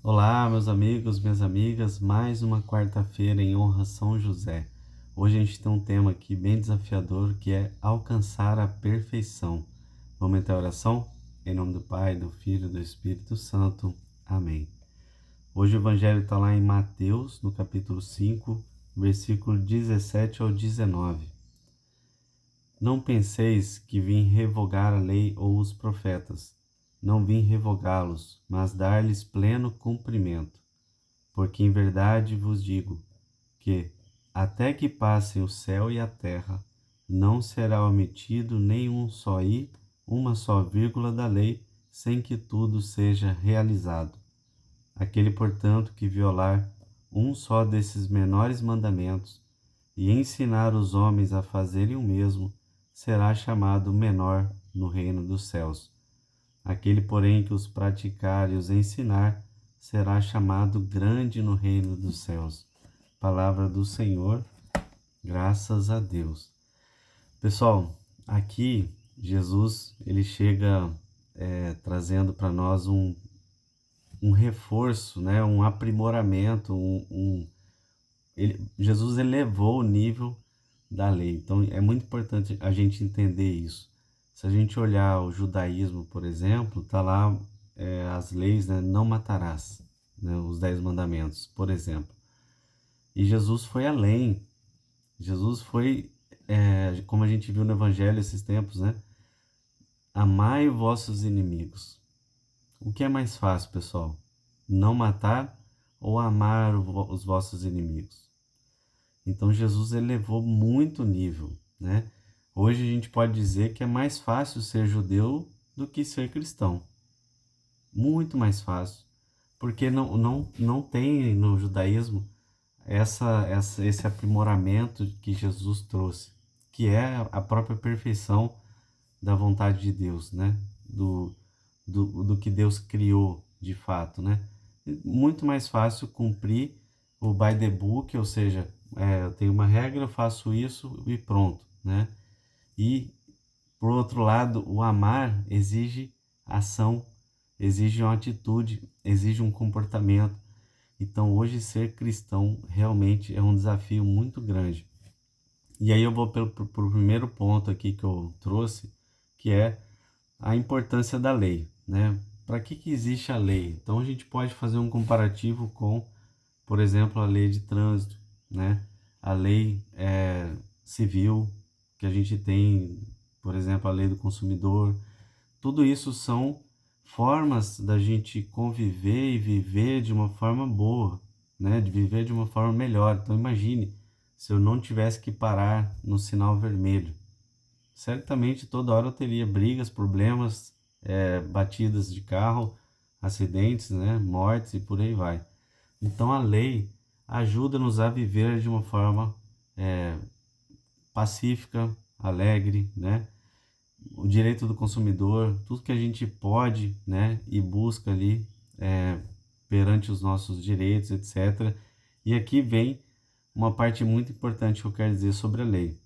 Olá, meus amigos, minhas amigas, mais uma quarta-feira em honra a São José. Hoje a gente tem um tema aqui bem desafiador que é alcançar a perfeição. Vamos entrar em oração? Em nome do Pai, do Filho e do Espírito Santo. Amém. Hoje o Evangelho está lá em Mateus, no capítulo 5, versículo 17 ao 19. Não penseis que vim revogar a lei ou os profetas. Não vim revogá-los, mas dar-lhes pleno cumprimento. Porque em verdade vos digo que, até que passem o céu e a terra, não será omitido nem um só i, uma só vírgula da lei, sem que tudo seja realizado. Aquele, portanto, que violar um só desses menores mandamentos e ensinar os homens a fazerem o mesmo, será chamado menor no reino dos céus. Aquele, porém, que os praticar e os ensinar, será chamado grande no reino dos céus. Palavra do Senhor, graças a Deus. Pessoal, aqui Jesus ele chega trazendo para nós um reforço, né? Um aprimoramento, Jesus elevou o nível da lei. Então é muito importante a gente entender isso. Se a gente olhar o judaísmo, por exemplo, tá lá as leis, né? Não matarás, né? Os 10 mandamentos, por exemplo. E Jesus foi além. Jesus foi, como a gente viu no Evangelho esses tempos, né? Amai vossos inimigos. O que é mais fácil, pessoal? Não matar ou amar os vossos inimigos? Então Jesus elevou muito o nível, né? Hoje a gente pode dizer que é mais fácil ser judeu do que ser cristão. Muito mais fácil. Porque não tem no judaísmo esse aprimoramento que Jesus trouxe, que é a própria perfeição da vontade de Deus, né? Do que Deus criou de fato, né? Muito mais fácil cumprir o by the book, ou seja, eu tenho uma regra, eu faço isso e pronto, né? E, por outro lado, o amar exige ação, exige uma atitude, exige um comportamento. Então, hoje, ser cristão realmente é um desafio muito grande. E aí eu vou pelo primeiro ponto aqui que eu trouxe, que é a importância da lei, né? Para que existe a lei? Então, a gente pode fazer um comparativo com, por exemplo, a lei de trânsito, né? A lei civil, que a gente tem, por exemplo, a lei do consumidor. Tudo isso são formas da gente conviver e viver de uma forma boa, né? De viver de uma forma melhor. Então imagine se eu não tivesse que parar no sinal vermelho. Certamente toda hora eu teria brigas, problemas, batidas de carro, acidentes, né? Mortes e por aí vai. Então a lei ajuda-nos a viver de uma forma pacífica, alegre, né? O direito do consumidor, tudo que a gente pode, né, e busca ali perante os nossos direitos, etc. E aqui vem uma parte muito importante que eu quero dizer sobre a lei.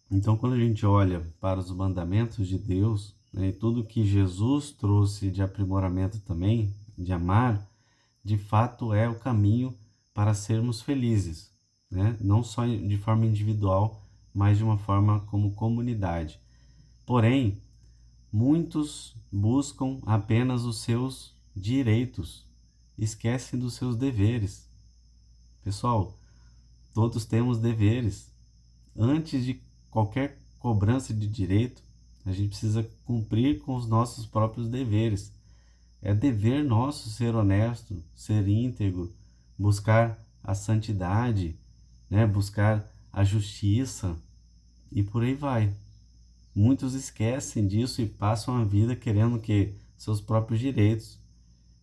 Então, quando a gente olha para os mandamentos de Deus, né, e tudo que Jesus trouxe de aprimoramento também, de amar, de fato é o caminho para sermos felizes, né? Não só de forma individual, mas de uma forma como comunidade. Porém, muitos buscam apenas os seus direitos, esquecem dos seus deveres. Pessoal, todos temos deveres. Antes de qualquer cobrança de direito, a gente precisa cumprir com os nossos próprios deveres. É dever nosso ser honesto, ser íntegro, buscar a santidade, né? Buscar a justiça e por aí vai. Muitos esquecem disso e passam a vida querendo que seus próprios direitos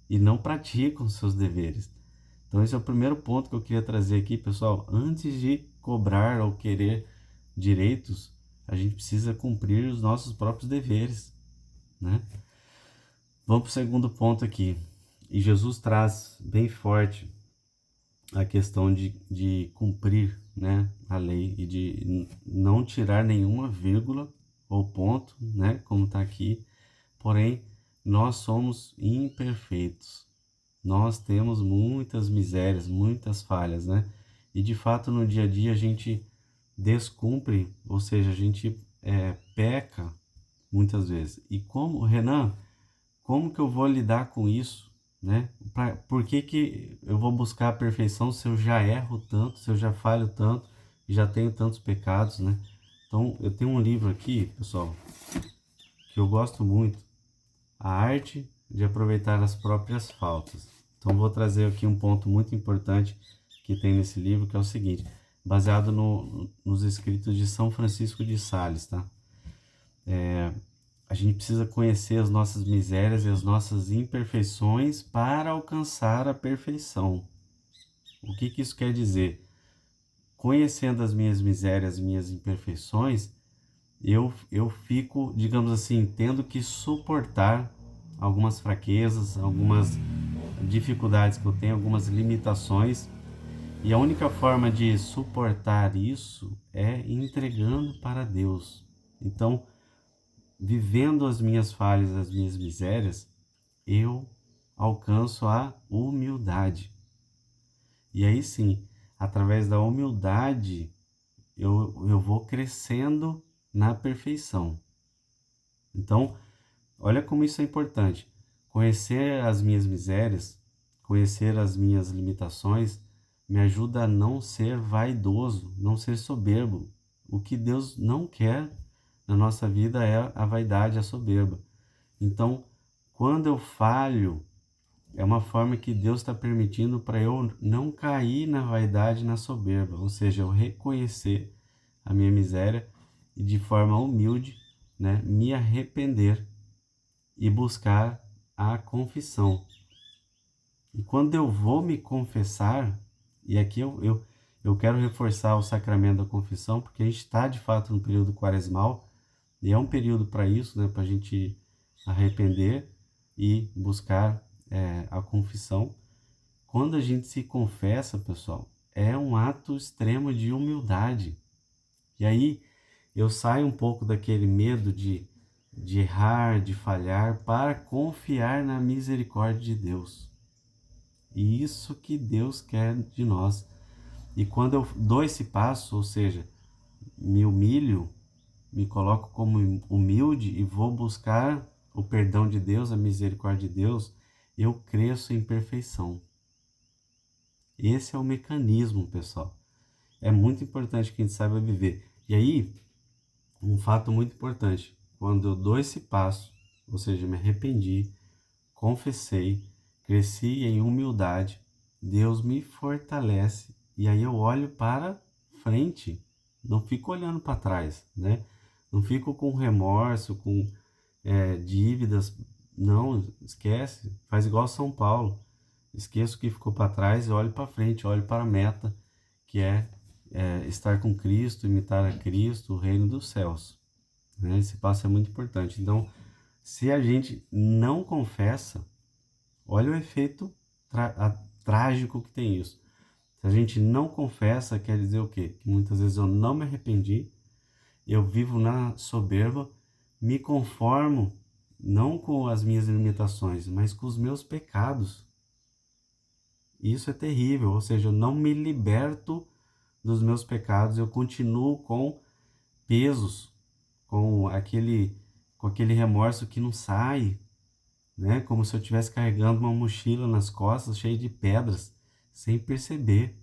e não praticam seus deveres. Então esse é o primeiro ponto que eu queria trazer aqui, pessoal. Antes de cobrar ou querer direitos, a gente precisa cumprir os nossos próprios deveres, né? Vamos para o segundo ponto aqui. E Jesus traz bem forte a questão de cumprir, né, a lei e de não tirar nenhuma vírgula ou ponto, né, como está aqui. Porém, nós somos imperfeitos. Nós temos muitas misérias, muitas falhas, né? E de fato no dia a dia a gente descumpre, ou seja, a gente peca muitas vezes. E como, Renan, como que eu vou lidar com isso, né? Por que que eu vou buscar a perfeição se eu já erro tanto, se eu já falho tanto e já tenho tantos pecados, né? Então, eu tenho um livro aqui, pessoal, que eu gosto muito, A Arte de Aproveitar as Próprias Faltas. Então, vou trazer aqui um ponto muito importante que tem nesse livro, que é o seguinte, baseado nos escritos de São Francisco de Sales, tá? A gente precisa conhecer as nossas misérias e as nossas imperfeições para alcançar a perfeição. O que que isso quer dizer? Conhecendo as minhas misérias, minhas imperfeições, eu fico, digamos assim, tendo que suportar algumas fraquezas, algumas dificuldades que eu tenho, algumas limitações. E a única forma de suportar isso é entregando para Deus. Então, vivendo as minhas falhas, as minhas misérias, eu alcanço a humildade. E aí sim, através da humildade, eu vou crescendo na perfeição. Então, olha como isso é importante. Conhecer as minhas misérias, conhecer as minhas limitações, me ajuda a não ser vaidoso, não ser soberbo. O que Deus não quer na nossa vida é a vaidade, a soberba. Então, quando eu falho, é uma forma que Deus está permitindo para eu não cair na vaidade, na soberba, ou seja, eu reconhecer a minha miséria e de forma humilde, né, me arrepender e buscar a confissão. E quando eu vou me confessar, e aqui eu quero reforçar o sacramento da confissão, porque a gente está de fato no período quaresmal, e é um período para isso, né, para a gente arrepender e buscar a confissão. Quando a gente se confessa, pessoal, é um ato extremo de humildade. E aí eu saio um pouco daquele medo de errar, de falhar, para confiar na misericórdia de Deus. E isso que Deus quer de nós. E quando eu dou esse passo, ou seja, me humilho, me coloco como humilde e vou buscar o perdão de Deus, a misericórdia de Deus, eu cresço em perfeição. Esse é o mecanismo, pessoal. É muito importante que a gente saiba viver. E aí, um fato muito importante, quando eu dou esse passo, ou seja, me arrependi, confessei, cresci em humildade, Deus me fortalece e aí eu olho para frente, não fico olhando para trás, né? Não fico com remorso, com dívidas, não, esquece, faz igual São Paulo, esqueço o que ficou para trás e olho para frente, olho para a meta, que é estar com Cristo, imitar a Cristo, o reino dos céus. Né? Esse passo é muito importante. Então, se a gente não confessa, olha o efeito trágico que tem isso. Se a gente não confessa, quer dizer o quê? Que muitas vezes eu não me arrependi, eu vivo na soberba, me conformo não com as minhas limitações, mas com os meus pecados. Isso é terrível, ou seja, eu não me liberto dos meus pecados, eu continuo com pesos, com aquele remorso que não sai, né? Como se eu estivesse carregando uma mochila nas costas cheia de pedras, sem perceber.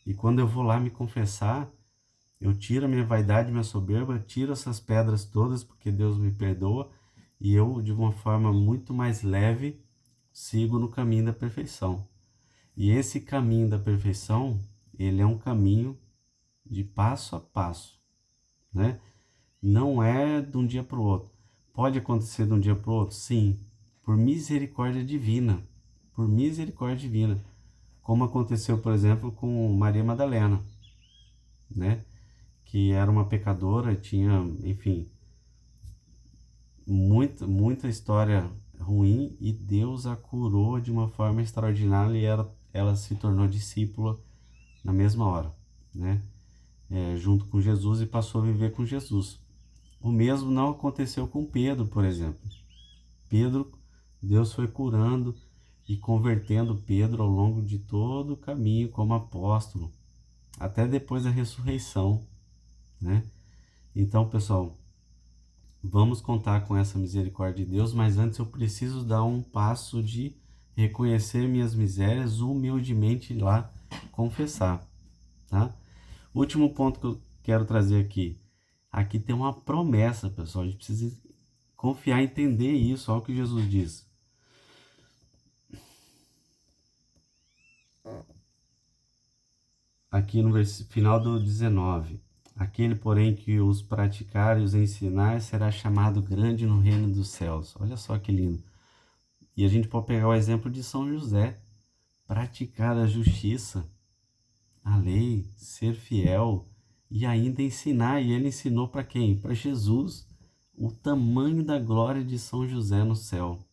E quando eu vou lá me confessar, eu tiro a minha vaidade, minha soberba, tiro essas pedras todas, porque Deus me perdoa, e eu, de uma forma muito mais leve, sigo no caminho da perfeição. E esse caminho da perfeição, ele é um caminho de passo a passo, né? Não é de um dia para o outro. Pode acontecer de um dia para o outro? Sim, por misericórdia divina. Por misericórdia divina. Como aconteceu, por exemplo, com Maria Madalena, né? Que era uma pecadora, tinha, enfim, muita história ruim e Deus a curou de uma forma extraordinária e ela se tornou discípula na mesma hora, né? Junto com Jesus e passou a viver com Jesus. O mesmo não aconteceu com Pedro, por exemplo. Pedro, Deus foi curando e convertendo Pedro ao longo de todo o caminho como apóstolo, até depois da ressurreição, né? Então, pessoal, vamos contar com essa misericórdia de Deus, mas antes eu preciso dar um passo de reconhecer minhas misérias, humildemente ir lá confessar, tá? Último ponto que eu quero trazer aqui. Aqui tem uma promessa, pessoal. A gente precisa confiar, entender isso. Olha o que Jesus diz. Aqui no final do 19. Aquele, porém, que os praticar e os ensinar será chamado grande no reino dos céus. Olha só que lindo. E a gente pode pegar o exemplo de São José. Praticar a justiça, a lei, ser fiel e ainda ensinar. E ele ensinou para quem? Para Jesus. O tamanho da glória de São José no céu.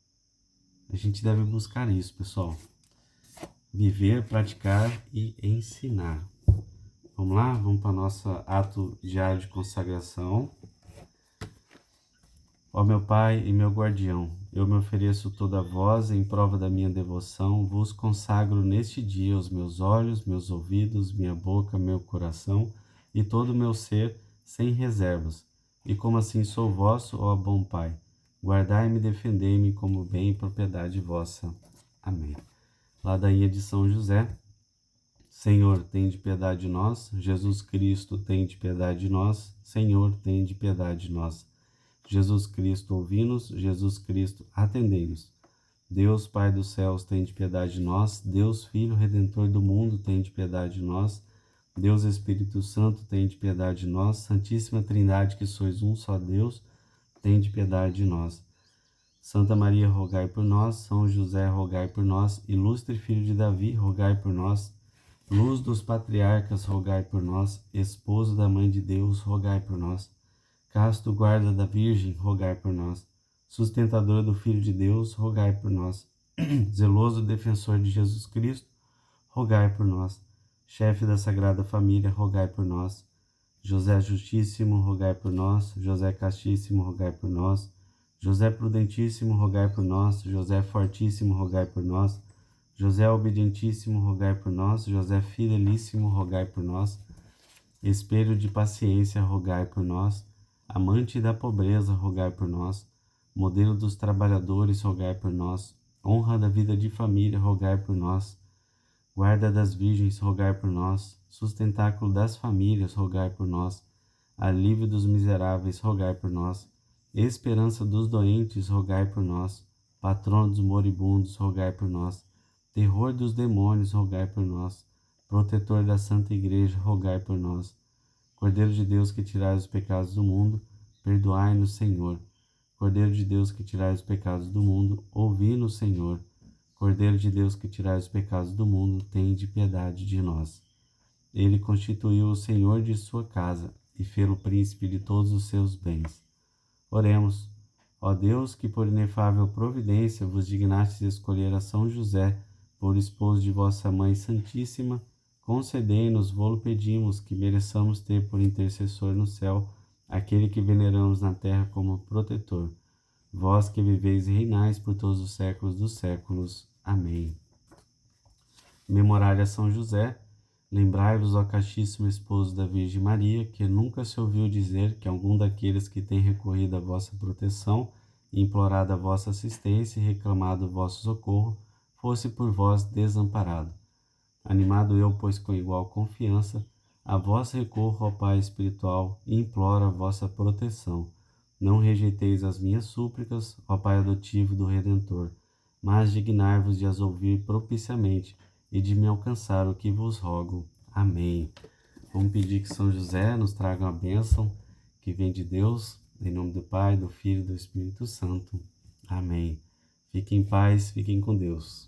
A gente deve buscar isso, pessoal. Viver, praticar e ensinar. Vamos lá? Vamos para o nosso ato diário de consagração. Ó meu Pai e meu guardião, eu me ofereço toda a vós em prova da minha devoção, vos consagro neste dia os meus olhos, meus ouvidos, minha boca, meu coração e todo o meu ser, sem reservas. E como assim sou vosso, ó bom Pai, guardai-me e defendei-me como bem e propriedade vossa. Amém. Ladainha de São José. Senhor, tende piedade de nós. Jesus Cristo, tende piedade de nós. Senhor, tende piedade de nós. Jesus Cristo, ouvi-nos. Jesus Cristo, atendei-nos. Deus, Pai dos céus, tende piedade de nós. Deus, Filho Redentor do mundo, tende piedade de nós. Deus Espírito Santo, tende piedade de nós. Santíssima Trindade, que sois um só Deus, tende piedade de nós. Santa Maria, rogai por nós. São José, rogai por nós. Ilustre Filho de Davi, rogai por nós. Luz dos patriarcas, rogai por nós. Esposo da Mãe de Deus, rogai por nós. Casto guarda da Virgem, rogai por nós. Sustentador do Filho de Deus, rogai por nós. Zeloso defensor de Jesus Cristo, rogai por nós. Chefe da Sagrada Família, rogai por nós. José Justíssimo, rogai por nós. José Castíssimo, rogai por nós. José Prudentíssimo, rogai por nós. José Fortíssimo, rogai por nós. José Obedientíssimo, rogai por nós. José Fidelíssimo, rogai por nós. Espelho de paciência, rogai por nós. Amante da pobreza, rogai por nós. Modelo dos trabalhadores, rogai por nós. Honra da vida de família, rogai por nós. Guarda das virgens, rogai por nós. Sustentáculo das famílias, rogai por nós. Alívio dos miseráveis, rogai por nós. Esperança dos doentes, rogai por nós. Patrono dos moribundos, rogai por nós. Terror dos demônios, rogai por nós. Protetor da Santa Igreja, rogai por nós. Cordeiro de Deus que tirais os pecados do mundo, perdoai-nos, Senhor. Cordeiro de Deus que tirais os pecados do mundo, ouvi-nos, Senhor. Cordeiro de Deus que tirais os pecados do mundo, tende piedade de nós. Ele constituiu o Senhor de sua casa e fê-lo príncipe de todos os seus bens. Oremos. Ó Deus, que por inefável providência vos dignastes escolher a São José por esposo de vossa Mãe Santíssima, concedei-nos, vô-lo pedimos, que mereçamos ter por intercessor no céu aquele que veneramos na terra como protetor. Vós que viveis e reinais por todos os séculos dos séculos. Amém. Memorária a São José. Lembrai-vos, ó castíssimo esposo da Virgem Maria, que nunca se ouviu dizer que algum daqueles que têm recorrido à vossa proteção, implorado a vossa assistência e reclamado o vosso socorro, fosse por vós desamparado. Animado eu, pois com igual confiança, a vós recorro, ó Pai espiritual, e imploro a vossa proteção. Não rejeiteis as minhas súplicas, ó Pai adotivo do Redentor, mas dignai-vos de as ouvir propiciamente e de me alcançar o que vos rogo. Amém. Vamos pedir que São José nos traga uma bênção que vem de Deus, em nome do Pai, do Filho e do Espírito Santo. Amém. Fiquem em paz, fiquem com Deus.